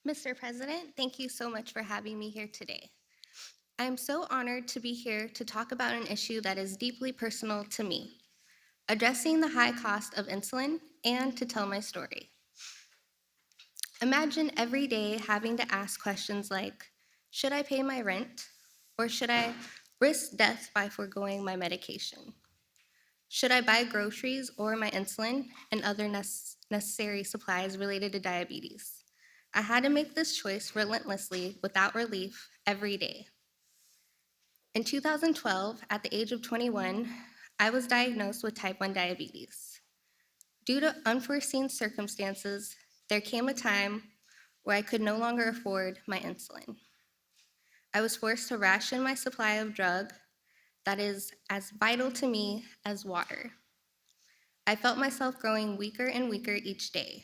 Mr. President, thank you so much for having me here today. I am so honored to be here to talk about an issue that is deeply personal to me, addressing the high cost of insulin and to tell my story. Imagine every day having to ask questions like, should I pay my rent? Or should I risk death by foregoing my medication? Should I buy groceries or my insulin and other necessary supplies related to diabetes? I had to make this choice relentlessly without relief every day. In 2012, at the age of 21, I was diagnosed with type 1 diabetes. Due to unforeseen circumstances, there came a time where I could no longer afford my insulin. I was forced to ration my supply of drug that is as vital to me as water. I felt myself growing weaker and weaker each day.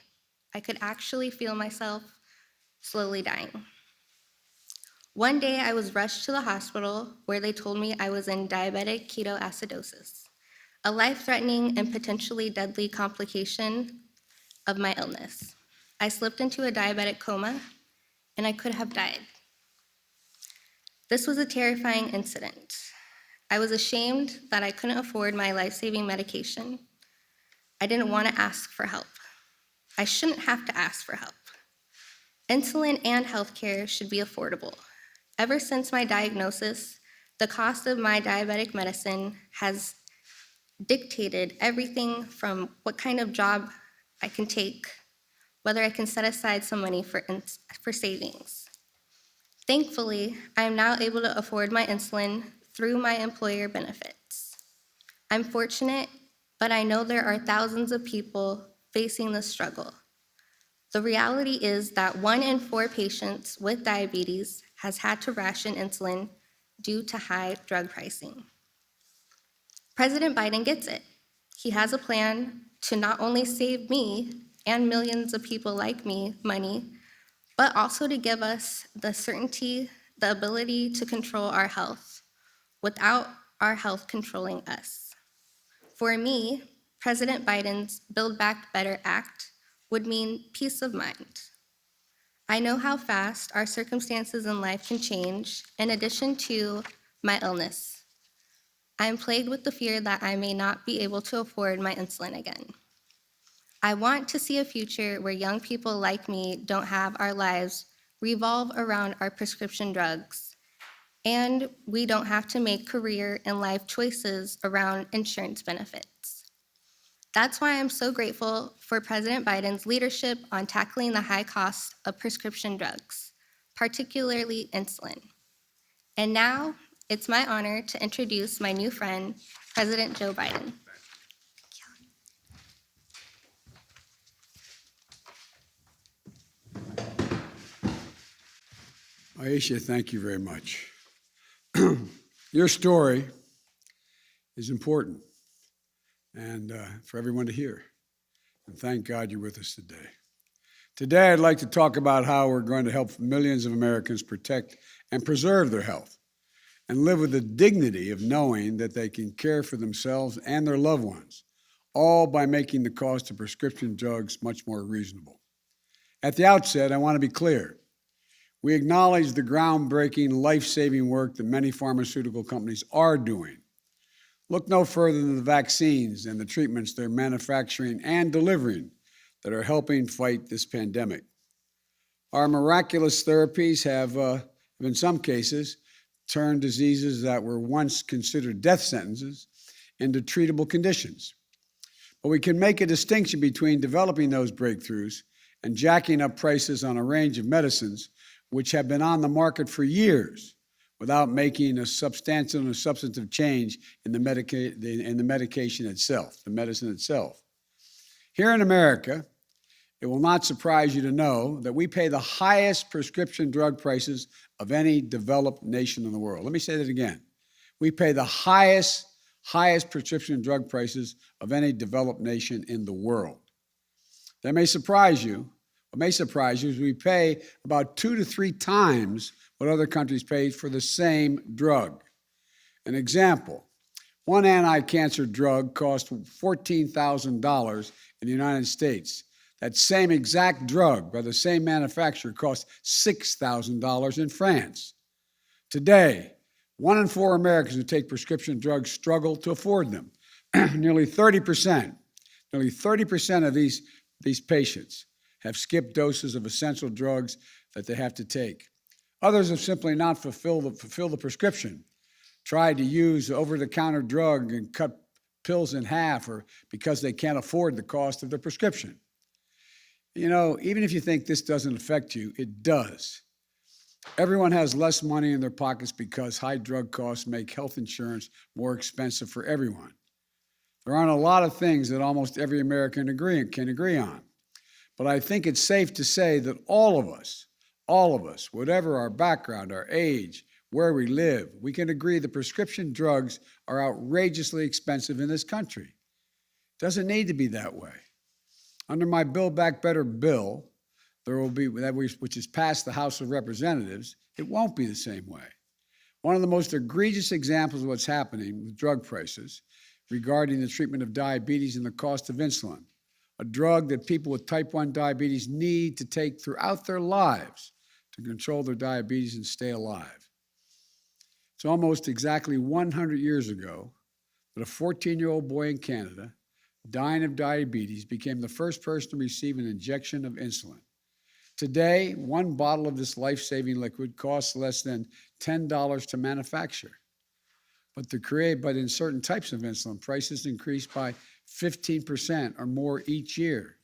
I could actually feel myself slowly dying. One day, I was rushed to the hospital where they told me I was in diabetic ketoacidosis, a life-threatening and potentially deadly complication of my illness. I slipped into a diabetic coma, and I could have died. This was a terrifying incident. I was ashamed that I couldn't afford my life-saving medication. I didn't want to ask for help. I shouldn't have to ask for help. Insulin and healthcare should be affordable. Ever since my diagnosis, the cost of my diabetic medicine has dictated everything from what kind of job I can take, whether I can set aside some money for savings. Thankfully, I am now able to afford my insulin through my employer benefits. I'm fortunate, but I know there are thousands of people facing this struggle. The reality is that 1 in 4 patients with diabetes has had to ration insulin due to high drug pricing. President Biden gets it. He has a plan to not only save me and millions of people like me money, but also to give us the certainty, the ability to control our health without our health controlling us. For me, President Biden's Build Back Better Act would mean peace of mind. I know how fast our circumstances in life can change, in addition to my illness. I am plagued with the fear that I may not be able to afford my insulin again. I want to see a future where young people like me don't have our lives revolve around our prescription drugs, and we don't have to make career and life choices around insurance benefits. That's why I'm so grateful for President Biden's leadership on tackling the high cost of prescription drugs, particularly insulin. And now, it's my honor to introduce my new friend, President Joe Biden. Aisha, thank you very much. Your story is important and for everyone to hear. And thank God you're with us today. Today, I'd like to talk about how we're going to help millions of Americans protect and preserve their health and live with the dignity of knowing that they can care for themselves and their loved ones, all by making the cost of prescription drugs much more reasonable. At the outset, I want to be clear. We acknowledge the groundbreaking, life-saving work that many pharmaceutical companies are doing. Look no further than the vaccines and the treatments they're manufacturing and delivering that are helping fight this pandemic. Our miraculous therapies have, in some cases, turned diseases that were once considered death sentences into treatable conditions. But we can make a distinction between developing those breakthroughs and jacking up prices on a range of medicines which have been on the market for years without making a substantial or substantive change in the medication itself, the medicine itself. Here in America, it will not surprise you to know that we pay the highest prescription drug prices of any developed nation in the world. Let me say that again. We pay the highest prescription drug prices of any developed nation in the world. That may surprise you. What may surprise you is we pay about 2 to 3 times what other countries pay for the same drug. An example, one anti-cancer drug costs $14,000 in the United States. That same exact drug by the same manufacturer costs $6,000 in France. Today, 1 in 4 Americans who take prescription drugs struggle to afford them. Nearly 30% of these patients have skipped doses of essential drugs that they have to take. Others have simply not fulfilled the prescription, tried to use over-the-counter drug and cut pills in half, or because they can't afford the cost of the prescription. You know, even if you think this doesn't affect you, it does. Everyone has less money in their pockets because high drug costs make health insurance more expensive for everyone. There aren't a lot of things that almost every American can agree on. But I think it's safe to say that all of us, whatever our background, our age, where we live, we can agree that prescription drugs are outrageously expensive in this country. It doesn't need to be that way. Under my Build Back Better bill, which is passed the House of Representatives, it won't be the same way. One of the most egregious examples of what's happening with drug prices regarding the treatment of diabetes and the cost of insulin, a drug that people with type 1 diabetes need to take throughout their lives to control their diabetes and stay alive. It's almost exactly 100 years ago that a 14-year-old boy in Canada, dying of diabetes, became the first person to receive an injection of insulin. Today, one bottle of this life-saving liquid costs less than $10 to manufacture. But in certain types of insulin, prices increased by 15% or more each year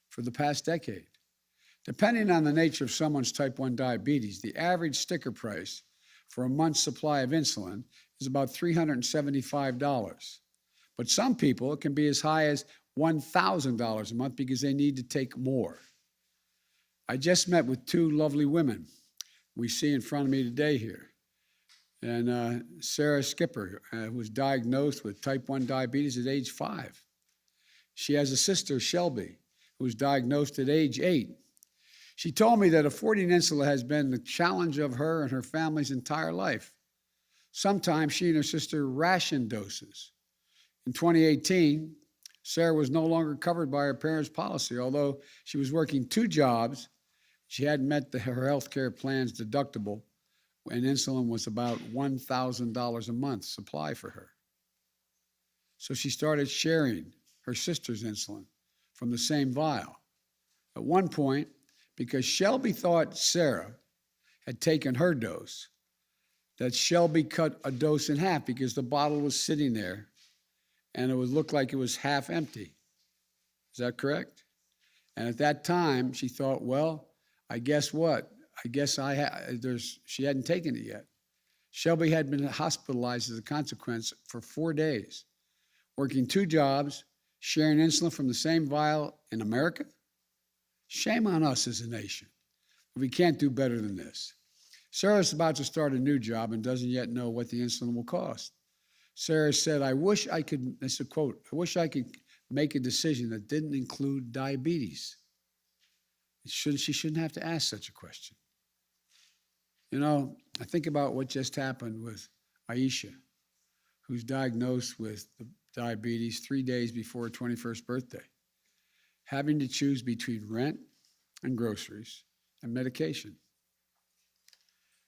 for the past decade. Depending on the nature of someone's type 1 diabetes, the average sticker price for a month's supply of insulin is about $375. But some people, it can be as high as $1,000 a month because they need to take more. I just met with 2 lovely women we see in front of me today here. And Sarah Skipper, who was diagnosed with type 1 diabetes at age 5. She has a sister, Shelby, who was diagnosed at age 8. She told me that affording insulin has been the challenge of her and her family's entire life. Sometimes she and her sister ration doses. In 2018, Sarah was no longer covered by her parents' policy. Although she was working 2 jobs, she hadn't met her health care plan's deductible, and insulin was about $1,000 a month supply for her. So she started sharing her sister's insulin from the same vial. At one point, because Shelby thought Sarah had taken her dose, that Shelby cut a dose in half because the bottle was sitting there and it would look like it was half empty. Is that correct? And at that time, she thought, well, I guess what? I guess she hadn't taken it yet. Shelby had been hospitalized as a consequence for 4 days, working 2 jobs, sharing insulin from the same vial in America. Shame on us as a nation. We can't do better than this. Sarah's about to start a new job and doesn't yet know what the insulin will cost. Sarah said, this is a quote, I wish I could make a decision that didn't include diabetes. She shouldn't have to ask such a question. You know, I think about what just happened with Aisha, who's diagnosed with diabetes 3 days before her 21st birthday, having to choose between rent and groceries and medication.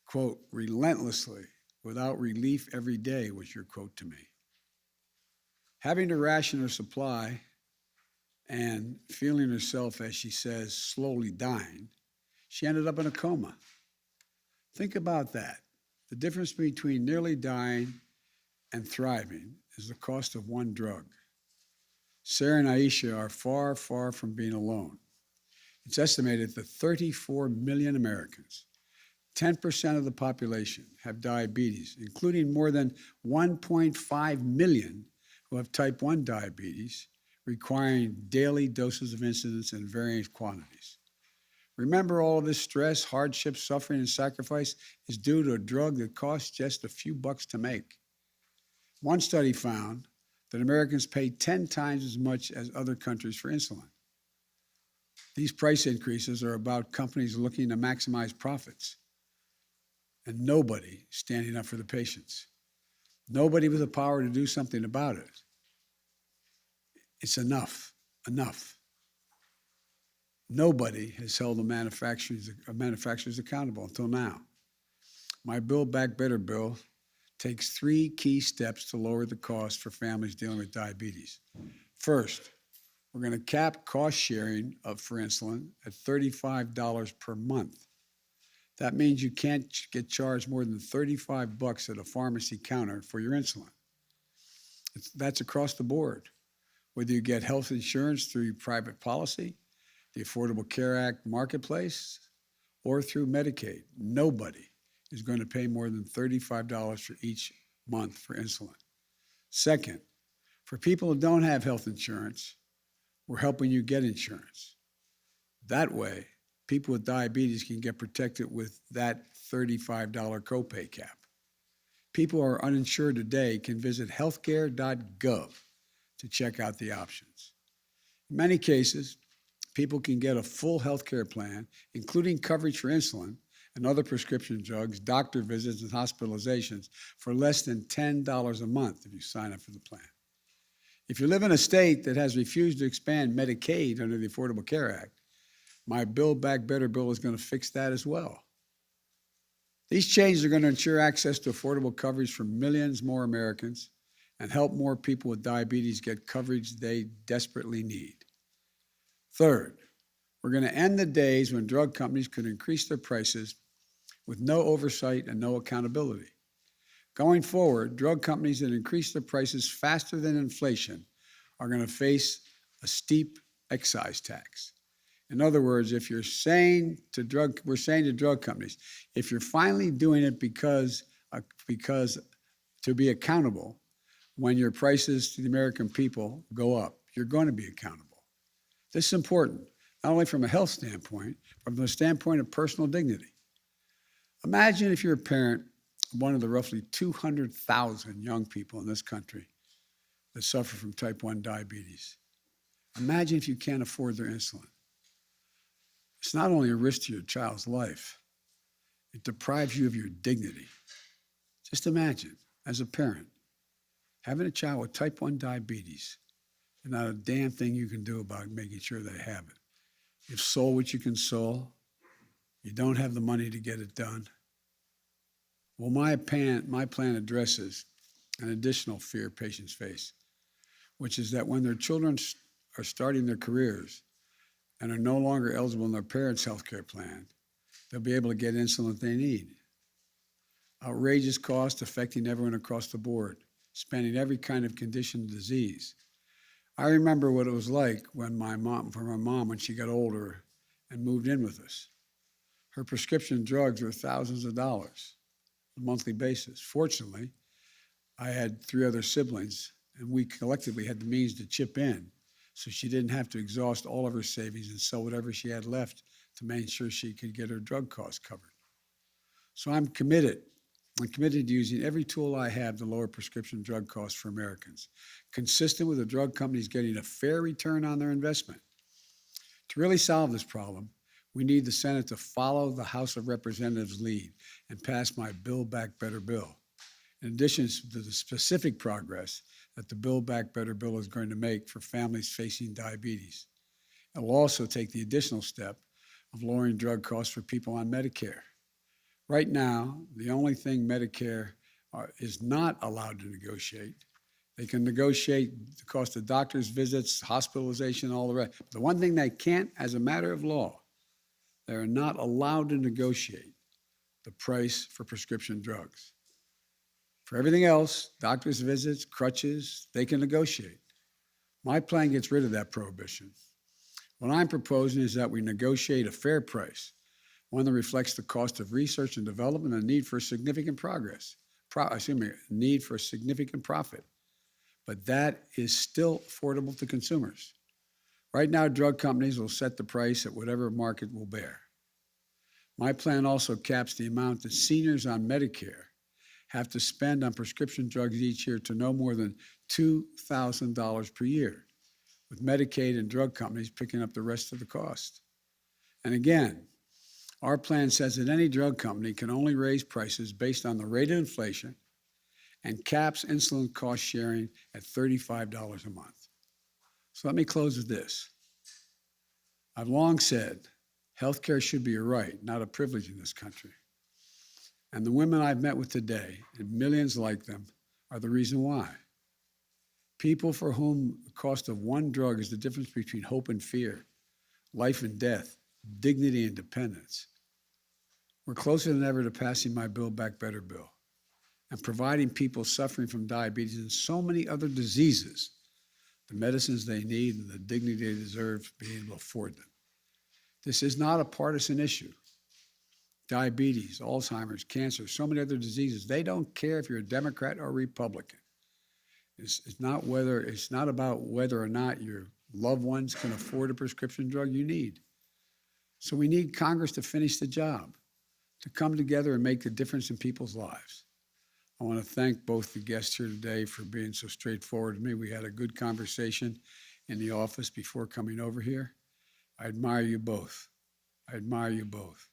Quote, relentlessly, without relief every day was your quote to me. Having to ration her supply and feeling herself, as she says, slowly dying, she ended up in a coma. Think about that. The difference between nearly dying and thriving is the cost of one drug. Sarah and Aisha are far, far from being alone. It's estimated that 34 million Americans, 10% of the population, have diabetes, including more than 1.5 million who have type 1 diabetes, requiring daily doses of insulin in varying quantities. Remember, all of this stress, hardship, suffering, and sacrifice is due to a drug that costs just a few bucks to make. One study found that Americans pay 10 times as much as other countries for insulin. These price increases are about companies looking to maximize profits and nobody standing up for the patients. Nobody with the power to do something about it. It's enough. Nobody has held the manufacturers accountable until now. My Build Back Better bill takes three key steps to lower the cost for families dealing with diabetes. First, we're going to cap cost sharing for insulin at $35 per month. That means you can't get charged more than $35 at a pharmacy counter for your insulin. That's across the board. Whether you get health insurance through your private policy, the Affordable Care Act marketplace, or through Medicaid, nobody is going to pay more than $35 for each month for insulin. Second, for people who don't have health insurance, we're helping you get insurance. That way, people with diabetes can get protected with that $35 copay cap. People who are uninsured today can visit healthcare.gov to check out the options. In many cases, people can get a full healthcare plan, including coverage for insulin and other prescription drugs, doctor visits, and hospitalizations for less than $10 a month if you sign up for the plan. If you live in a state that has refused to expand Medicaid under the Affordable Care Act, my Build Back Better bill is going to fix that as well. These changes are going to ensure access to affordable coverage for millions more Americans and help more people with diabetes get coverage they desperately need. Third, we're going to end the days when drug companies could increase their prices with no oversight and no accountability. Going forward, drug companies that increase their prices faster than inflation are going to face a steep excise tax. In other words, if you're saying to we're saying to drug companies, if you're finally doing it because to be accountable, when your prices to the American people go up, you're going to be accountable. This is important, not only from a health standpoint, but from the standpoint of personal dignity. Imagine if you're a parent of one of the roughly 200,000 young people in this country that suffer from type 1 diabetes. Imagine if you can't afford their insulin. It's not only a risk to your child's life, it deprives you of your dignity. Just imagine, as a parent, having a child with type 1 diabetes and not a damn thing you can do about making sure they have it. You've sold what you can sell. You don't have the money to get it done. Well, my plan addresses an additional fear patients face, which is that when their children are starting their careers and are no longer eligible in their parents' health care plan, they'll be able to get insulin that they need. Outrageous costs affecting everyone across the board, spanning every kind of condition and disease. I remember what it was like for my mom when she got older and moved in with us. Her prescription drugs were thousands of dollars on a monthly basis. Fortunately, I had three other siblings, and we collectively had the means to chip in, so she didn't have to exhaust all of her savings and sell whatever she had left to make sure she could get her drug costs covered. So I'm committed to using every tool I have to lower prescription drug costs for Americans, consistent with the drug companies getting a fair return on their investment. To really solve this problem, we need the Senate to follow the House of Representatives' lead and pass my Build Back Better bill. In addition to the specific progress that the Build Back Better bill is going to make for families facing diabetes, it will also take the additional step of lowering drug costs for people on Medicare. Right now, the only thing Medicare is not allowed to negotiate, they can negotiate the cost of doctor's visits, hospitalization, all the rest. But the one thing they can't, as a matter of law, they are not allowed to negotiate the price for prescription drugs. For everything else, doctor's visits, crutches, they can negotiate. My plan gets rid of that prohibition. What I'm proposing is that we negotiate a fair price, one that reflects the cost of research and development and need for significant need for significant profit. But that is still affordable to consumers. Right now, drug companies will set the price at whatever market will bear. My plan also caps the amount that seniors on Medicare have to spend on prescription drugs each year to no more than $2,000 per year, with Medicaid and drug companies picking up the rest of the cost. And again, our plan says that any drug company can only raise prices based on the rate of inflation and caps insulin cost sharing at $35 a month. So let me close with this. I've long said health care should be a right, not a privilege in this country. And the women I've met with today, and millions like them, are the reason why. People for whom the cost of one drug is the difference between hope and fear, life and death, dignity and dependence. We're closer than ever to passing my Build Back Better bill and providing people suffering from diabetes and so many other diseases the medicines they need and the dignity they deserve, being able to afford them. This is not a partisan issue. Diabetes, Alzheimer's, cancer, so many other diseases, they don't care if you're a Democrat or Republican. It's not about whether or not your loved ones can afford a prescription drug you need. So we need Congress to finish the job, to come together and make the difference in people's lives. I want to thank both the guests here today for being so straightforward with me. We had a good conversation in the office before coming over here. I admire you both. I admire you both.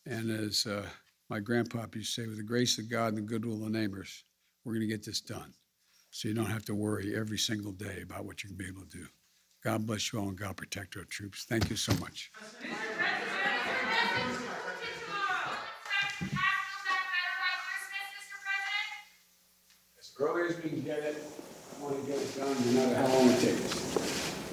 And as my grandpa used to say, with the grace of God and the goodwill of the neighbors, we're going to get this done. So you don't have to worry every single day about what you're going to be able to do. God bless you all and God protect our troops. Thank you so much. As early as we can get it, I want to get it done no matter how long it takes.